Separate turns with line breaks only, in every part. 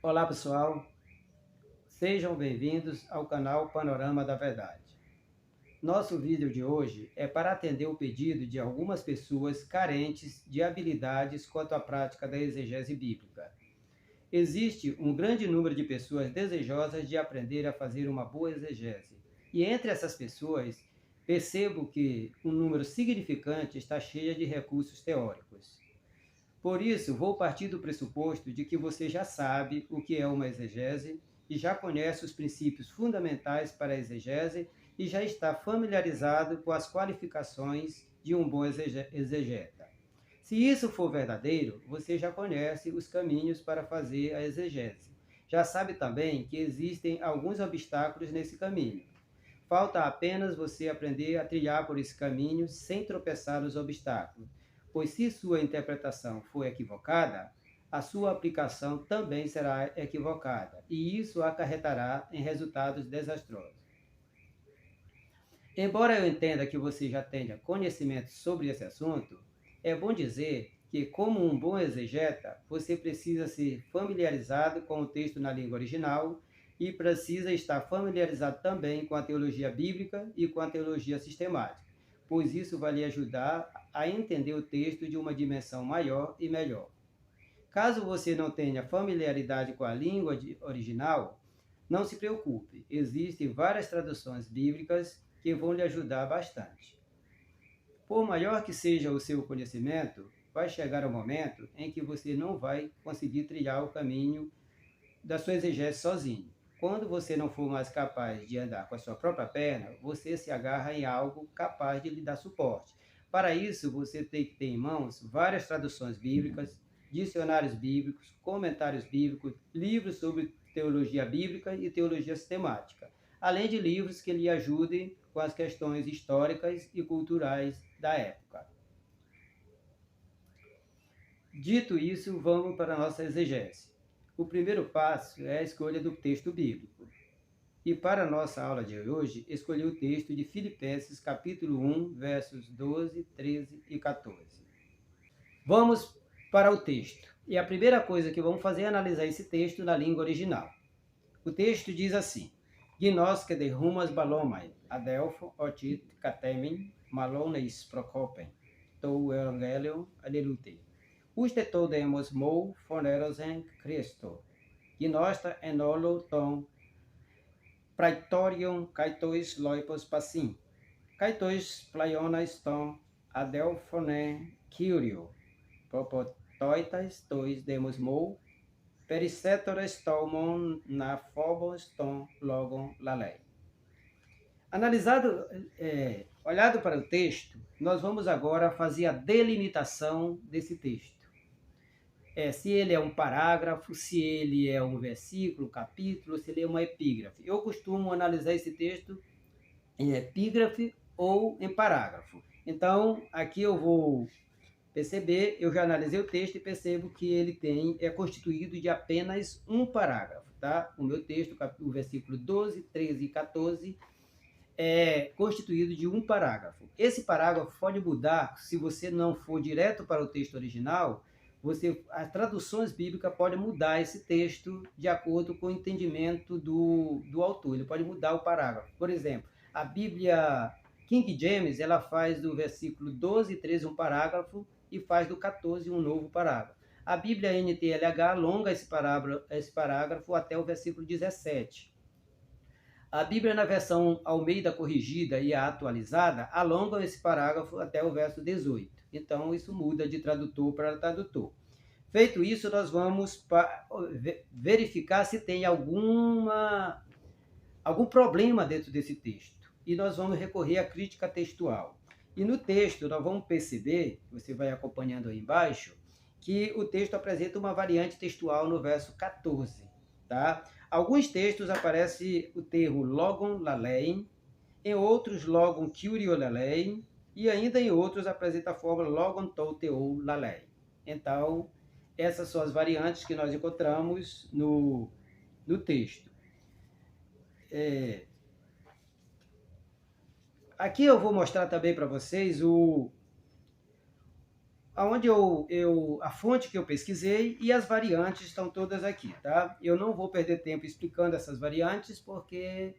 Olá pessoal, sejam bem-vindos ao canal Panorama da Verdade. Nosso vídeo de hoje é para atender o pedido de algumas pessoas carentes de habilidades quanto à prática da exegese bíblica. Existe um grande número de pessoas desejosas de aprender a fazer uma boa exegese, e entre essas pessoas, percebo que um número significante está cheia de recursos teóricos. Por isso, vou partir do pressuposto de que você já sabe o que é uma exegese e já conhece os princípios fundamentais para a exegese e já está familiarizado com as qualificações de um bom exegeta. Se isso for verdadeiro, você já conhece os caminhos para fazer a exegese. Já sabe também que existem alguns obstáculos nesse caminho. Falta apenas você aprender a trilhar por esse caminho sem tropeçar nos obstáculos, pois se sua interpretação for equivocada, a sua aplicação também será equivocada, e isso acarretará em resultados desastrosos. Embora eu entenda que você já tenha conhecimento sobre esse assunto, é bom dizer que, como um bom exegeta, você precisa ser familiarizado com o texto na língua original e precisa estar familiarizado também com a teologia bíblica e com a teologia sistemática, pois isso vai lhe ajudar a entender o texto de uma dimensão maior e melhor. Caso você não tenha familiaridade com a língua original, não se preocupe, existem várias traduções bíblicas que vão lhe ajudar bastante. Por maior que seja o seu conhecimento, vai chegar um momento em que você não vai conseguir trilhar o caminho da sua exegese sozinho. Quando você não for mais capaz de andar com a sua própria perna, você se agarra em algo capaz de lhe dar suporte. Para isso, você tem que ter em mãos várias traduções bíblicas, dicionários bíblicos, comentários bíblicos, livros sobre teologia bíblica e teologia sistemática, além de livros que lhe ajudem com as questões históricas e culturais da época. Dito isso, vamos para a nossa exegese. O primeiro passo é a escolha do texto bíblico. E para a nossa aula de hoje, escolhi o texto de Filipenses, capítulo 1, versos 12, 13 e 14. Vamos para o texto. E a primeira coisa que vamos fazer é analisar esse texto na língua original. O texto diz assim: Gnosque de humas balomai, adelfo otit catemin, malones procopen, tou evangelium alelute. Uste todemos mou foneros en Christo, gnosta enolo ton praetorium caetois loipos passim, caetois plaionas ton adelphone curio, propotoitas tois demos mou, pericetores tomon na phobos ton logon lalei. Olhado para o texto, nós vamos agora fazer a delimitação desse texto. Se ele é um parágrafo, se ele é um versículo, capítulo, se ele é uma epígrafe. Eu costumo analisar esse texto em epígrafe ou em parágrafo. Então, aqui eu vou perceber, eu já analisei o texto e percebo que ele é constituído de apenas um parágrafo, tá? O meu texto, o versículo 12, 13 e 14, é constituído de um parágrafo. Esse parágrafo pode mudar se você não for direto para o texto original. As traduções bíblicas podem mudar esse texto de acordo com o entendimento do autor. Ele pode mudar o parágrafo. Por exemplo, a Bíblia King James, ela faz do versículo 12 e 13 um parágrafo e faz do 14 um novo parágrafo. A Bíblia NTLH alonga esse parágrafo até o versículo 17. A Bíblia, na versão Almeida corrigida e a atualizada, alongam esse parágrafo até o verso 18. Então, isso muda de tradutor para tradutor. Feito isso, nós vamos verificar se tem algum problema dentro desse texto. E nós vamos recorrer à crítica textual. E no texto, nós vamos perceber, você vai acompanhando aí embaixo, que o texto apresenta uma variante textual no verso 14. Tá? Alguns textos aparece o termo logon lalein, em outros logon curio lalein, e ainda em outros apresenta a forma logon touteu lalein. Então, essas são as variantes que nós encontramos no texto. Aqui eu vou mostrar também para vocês a fonte que eu pesquisei e as variantes estão todas aqui, tá? Eu não vou perder tempo explicando essas variantes, porque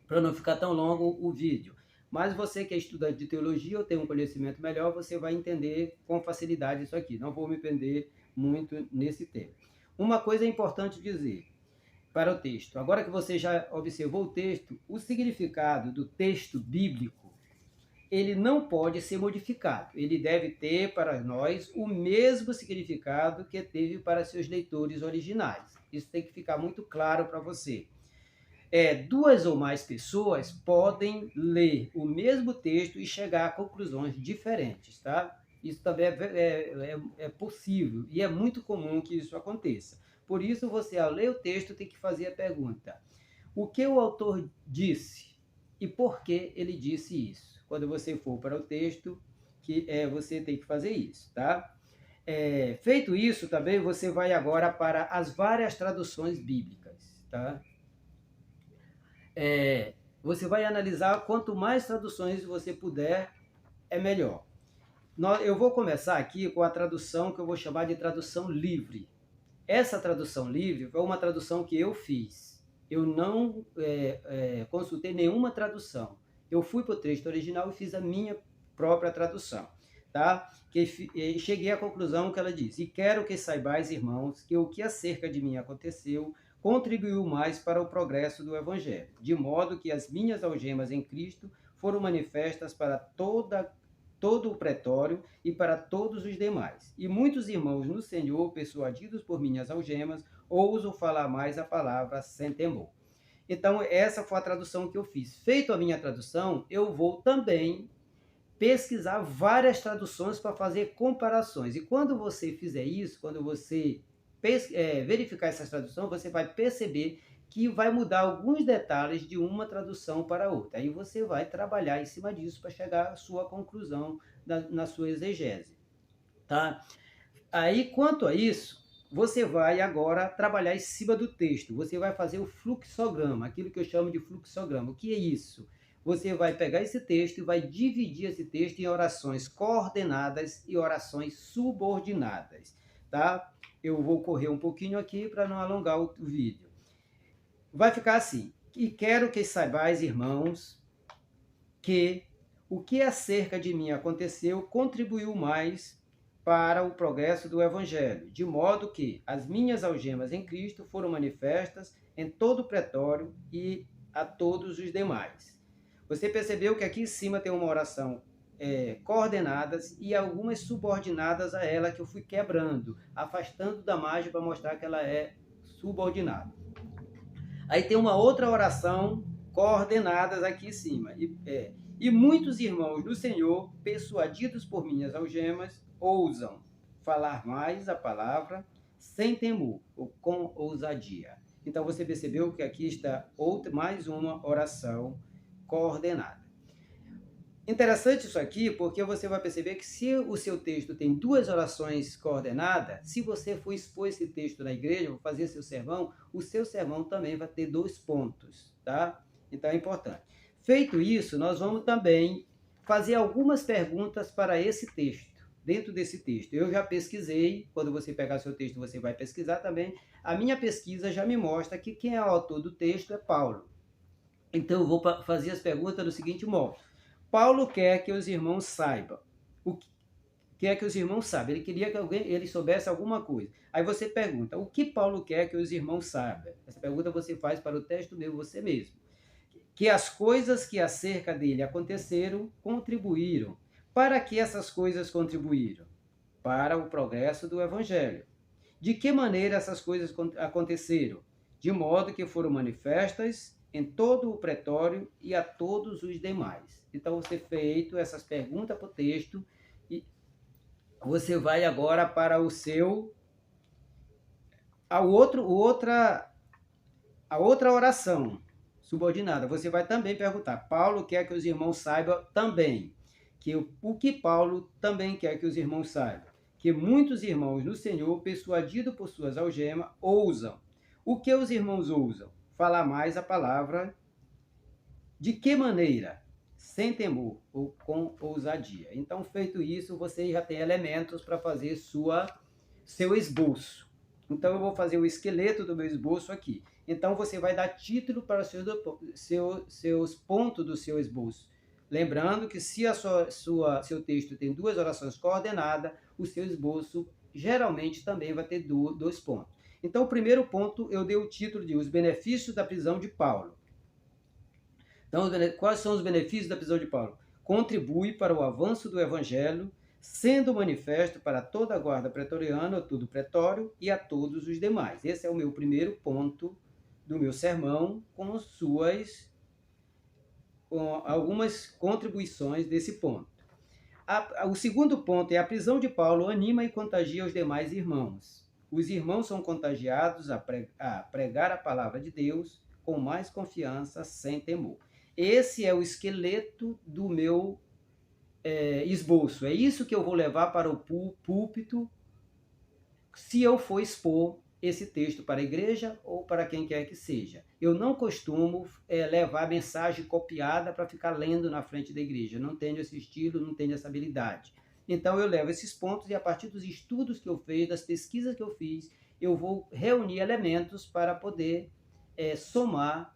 para não ficar tão longo o vídeo. Mas você que é estudante de teologia ou tem um conhecimento melhor, você vai entender com facilidade isso aqui. Não vou me prender muito nesse tema. Uma coisa é importante dizer para o texto. Agora que você já observou o texto, o significado do texto bíblico, ele não pode ser modificado. Ele deve ter para nós o mesmo significado que teve para seus leitores originais. Isso tem que ficar muito claro para você. Duas ou mais pessoas podem ler o mesmo texto e chegar a conclusões diferentes, tá? Isso também é possível e é muito comum que isso aconteça. Por isso, você, ao ler o texto, tem que fazer a pergunta: o que o autor disse e por que ele disse isso? Quando você for para o texto, você tem que fazer isso, tá? Feito isso, também você vai agora para as várias traduções bíblicas, tá? Você vai analisar, quanto mais traduções você puder, é melhor. Eu vou começar aqui com a tradução que eu vou chamar de tradução livre. Essa tradução livre foi uma tradução que eu fiz. Eu não consultei nenhuma tradução. Eu fui para o texto original e fiz a minha própria tradução. Tá? Cheguei à conclusão que ela diz: e quero que saibais, irmãos, que o que acerca de mim aconteceu contribuiu mais para o progresso do Evangelho, de modo que as minhas algemas em Cristo foram manifestas para todo o pretório e para todos os demais. E muitos irmãos no Senhor, persuadidos por minhas algemas, ousam falar mais a palavra sem temor. Então, essa foi a tradução que eu fiz. Feito a minha tradução, eu vou também pesquisar várias traduções para fazer comparações. E quando você fizer isso, quando você verificar essas traduções, você vai perceber que vai mudar alguns detalhes de uma tradução para outra. Aí você vai trabalhar em cima disso para chegar à sua conclusão na sua exegese. Tá? Aí, quanto a isso, você vai agora trabalhar em cima do texto. Você vai fazer o fluxograma, aquilo que eu chamo de fluxograma. O que é isso? Você vai pegar esse texto e vai dividir esse texto em orações coordenadas e orações subordinadas. Tá? Eu vou correr um pouquinho aqui para não alongar o vídeo. Vai ficar assim: e quero que saibais, irmãos, que o que acerca de mim aconteceu contribuiu mais para o progresso do Evangelho, de modo que as minhas algemas em Cristo foram manifestas em todo o pretório e a todos os demais. Você percebeu que aqui em cima tem uma oração coordenadas e algumas subordinadas a ela, que eu fui quebrando, afastando da margem para mostrar que ela é subordinada. Aí tem uma outra oração coordenadas aqui em cima. E muitos irmãos do Senhor, persuadidos por minhas algemas, ousam falar mais a palavra sem temor ou com ousadia. Então você percebeu que aqui está mais uma oração coordenada. Interessante isso aqui, porque você vai perceber que se o seu texto tem duas orações coordenadas, se você for expor esse texto na igreja, for fazer seu sermão, o seu sermão também vai ter 2 pontos, tá? Então é importante. Feito isso, nós vamos também fazer algumas perguntas para esse texto, dentro desse texto. Eu já pesquisei, quando você pegar seu texto, você vai pesquisar também. A minha pesquisa já me mostra que quem é o autor do texto é Paulo. Então eu vou fazer as perguntas do seguinte modo: Paulo quer que os irmãos saibam. O que quer que os irmãos saibam? Ele queria que ele soubesse alguma coisa. Aí você pergunta: o que Paulo quer que os irmãos saibam? Essa pergunta você faz para o texto você mesmo. Que as coisas que acerca dele aconteceram contribuíram. Para que essas coisas contribuíram? Para o progresso do Evangelho. De que maneira essas coisas aconteceram? De modo que foram manifestas em todo o pretório e a todos os demais. Então, você feito essas perguntas para o texto, e você vai agora para a outra oração subordinada. Você vai também perguntar: Paulo quer que os irmãos saibam também. O que Paulo também quer que os irmãos saibam? Que muitos irmãos no Senhor, persuadidos por suas algemas, ousam. O que os irmãos ousam? Falar mais a palavra. De que maneira? sem temor ou com ousadia. Então, feito isso, você já tem elementos para fazer seu esboço. Então, eu vou fazer o esqueleto do meu esboço aqui. Então, você vai dar título para os seus pontos do seu esboço. Lembrando que se seu texto tem 2 orações coordenadas, o seu esboço geralmente também vai ter 2 pontos. Então, o primeiro ponto, eu dei o título de Os Benefícios da Prisão de Paulo. Então, quais são os benefícios da prisão de Paulo? Contribui para o avanço do evangelho, sendo manifesto para toda a guarda pretoriana, todo o pretório e a todos os demais. Esse é o meu primeiro ponto do meu sermão, com algumas contribuições desse ponto. O segundo ponto é: a prisão de Paulo anima e contagia os demais irmãos. Os irmãos são contagiados a pregar a palavra de Deus com mais confiança, sem temor. Esse é o esqueleto do meu esboço. É isso que eu vou levar para o púlpito se eu for expor esse texto para a igreja ou para quem quer que seja. Eu não costumo levar mensagem copiada para ficar lendo na frente da igreja. Não tenho esse estilo, não tenho essa habilidade. Então eu levo esses pontos e a partir dos estudos que eu fiz, das pesquisas que eu fiz, eu vou reunir elementos para poder somar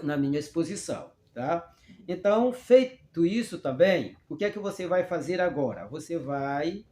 na minha exposição. Tá? Então, feito isso também, o que é que você vai fazer agora? Você vai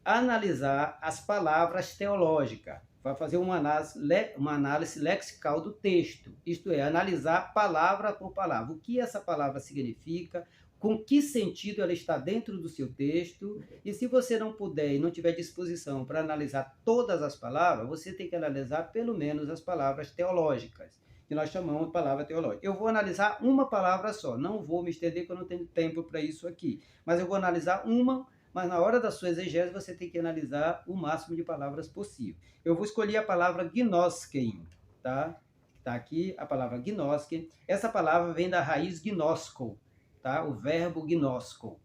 analisar as palavras teológicas, vai fazer uma análise lexical do texto, isto é, analisar palavra por palavra, o que essa palavra significa, com que sentido ela está dentro do seu texto, e se você não puder e não tiver disposição para analisar todas as palavras, você tem que analisar pelo menos as palavras teológicas, que nós chamamos de palavra teológica. Eu vou analisar uma palavra só, não vou me estender, porque eu não tenho tempo para isso aqui, mas eu vou analisar uma. Mas na hora da sua exegese, você tem que analisar o máximo de palavras possível. Eu vou escolher a palavra gnoskein, tá? Está aqui a palavra gnoskein. Essa palavra vem da raiz gnosko, tá? O verbo gnosko.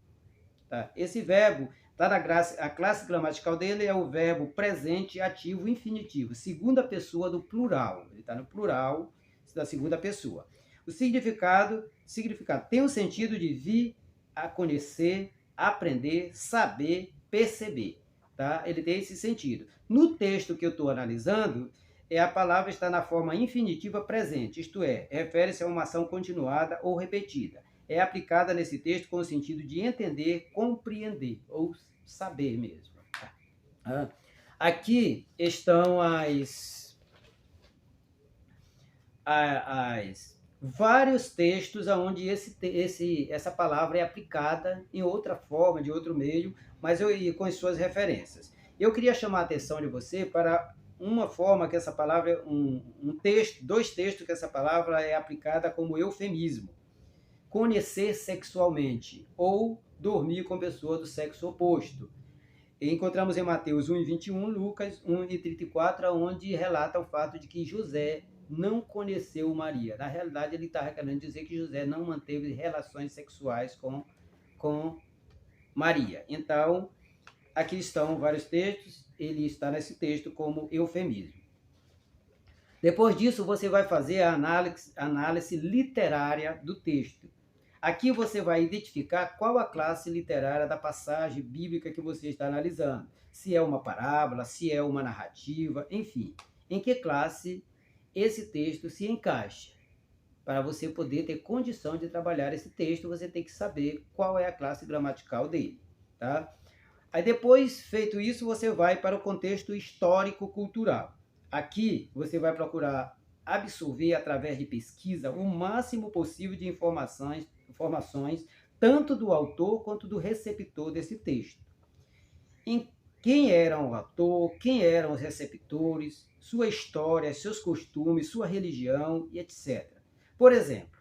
Tá? Esse verbo, a classe gramatical dele é o verbo presente, ativo, infinitivo, segunda pessoa do plural. Ele está no plural da segunda pessoa. O significado tem o sentido de vir a conhecer, aprender, saber, perceber. Tá? Ele tem esse sentido. No texto que eu estou analisando, a palavra está na forma infinitiva presente, isto é, refere-se a uma ação continuada ou repetida. É aplicada nesse texto com o sentido de entender, compreender, ou saber mesmo. Aqui estão vários textos onde essa palavra é aplicada em outra forma, de outro meio, mas com as suas referências. Eu queria chamar a atenção de você para uma forma que essa palavra, dois textos que essa palavra é aplicada como eufemismo. Conhecer sexualmente, ou dormir com pessoa do sexo oposto. E encontramos em Mateus 1:21, Lucas 1:34, onde relata o fato de que José não conheceu Maria. Na realidade, ele está querendo dizer que José não manteve relações sexuais com Maria. Então, aqui estão vários textos, ele está nesse texto como eufemismo. Depois disso, você vai fazer a análise literária do texto. Aqui você vai identificar qual a classe literária da passagem bíblica que você está analisando. Se é uma parábola, se é uma narrativa, enfim. Em que classe esse texto se encaixa? Para você poder ter condição de trabalhar esse texto, você tem que saber qual é a classe gramatical dele. Tá? Aí depois, feito isso, você vai para o contexto histórico-cultural. Aqui você vai procurar absorver, através de pesquisa, o máximo possível de informações tanto do autor quanto do receptor desse texto. Em quem era o autor, quem eram os receptores, sua história, seus costumes, sua religião e etc. Por exemplo,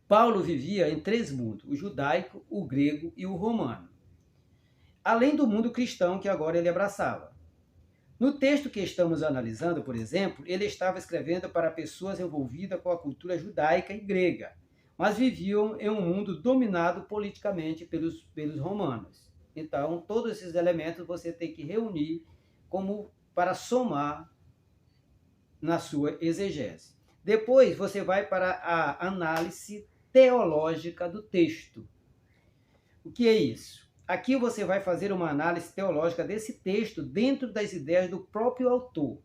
Paulo vivia em 3 mundos, o judaico, o grego e o romano, além do mundo cristão que agora ele abraçava. No texto que estamos analisando, por exemplo, ele estava escrevendo para pessoas envolvidas com a cultura judaica e grega, mas viviam em um mundo dominado politicamente pelos romanos. Então, todos esses elementos você tem que reunir para somar na sua exegese. Depois você vai para a análise teológica do texto. O que é isso? Aqui você vai fazer uma análise teológica desse texto dentro das ideias do próprio autor.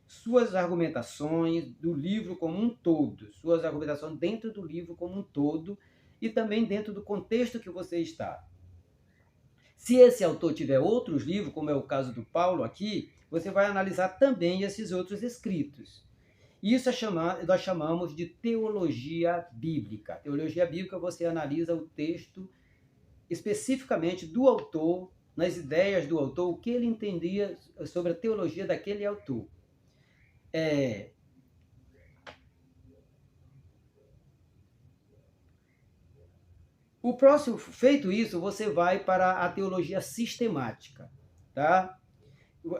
Suas argumentações do livro como um todo, suas argumentações dentro do livro como um todo e também dentro do contexto que você está. Se esse autor tiver outros livros, como é o caso do Paulo aqui, você vai analisar também esses outros escritos. Isso nós chamamos de teologia bíblica. Teologia bíblica, você analisa o texto especificamente do autor, nas ideias do autor, o que ele entendia sobre a teologia daquele autor. O próximo, feito isso, você vai para a teologia sistemática, tá?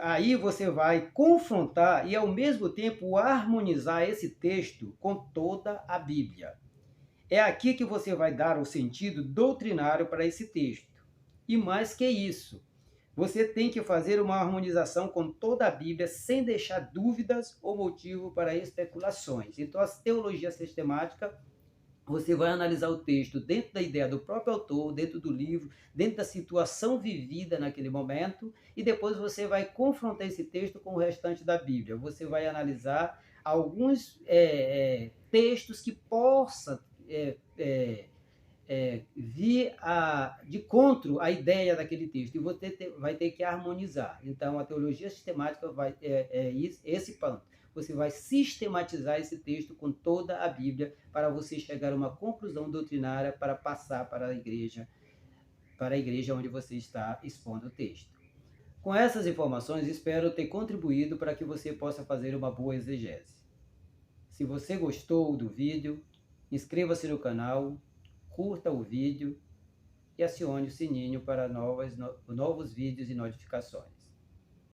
Aí você vai confrontar e, ao mesmo tempo, harmonizar esse texto com toda a Bíblia. É aqui que você vai dar o sentido doutrinário para esse texto. E mais que isso, você tem que fazer uma harmonização com toda a Bíblia sem deixar dúvidas ou motivo para especulações. Então, a teologia sistemática, você vai analisar o texto dentro da ideia do próprio autor, dentro do livro, dentro da situação vivida naquele momento, e depois você vai confrontar esse texto com o restante da Bíblia. Você vai analisar alguns textos que possam vir de contra a ideia daquele texto, e você vai ter que harmonizar. Então, a teologia sistemática esse ponto. Você vai sistematizar esse texto com toda a Bíblia para você chegar a uma conclusão doutrinária para passar para a igreja onde você está expondo o texto. Com essas informações, espero ter contribuído para que você possa fazer uma boa exegese. Se você gostou do vídeo, inscreva-se no canal, curta o vídeo e acione o sininho para novos vídeos e notificações.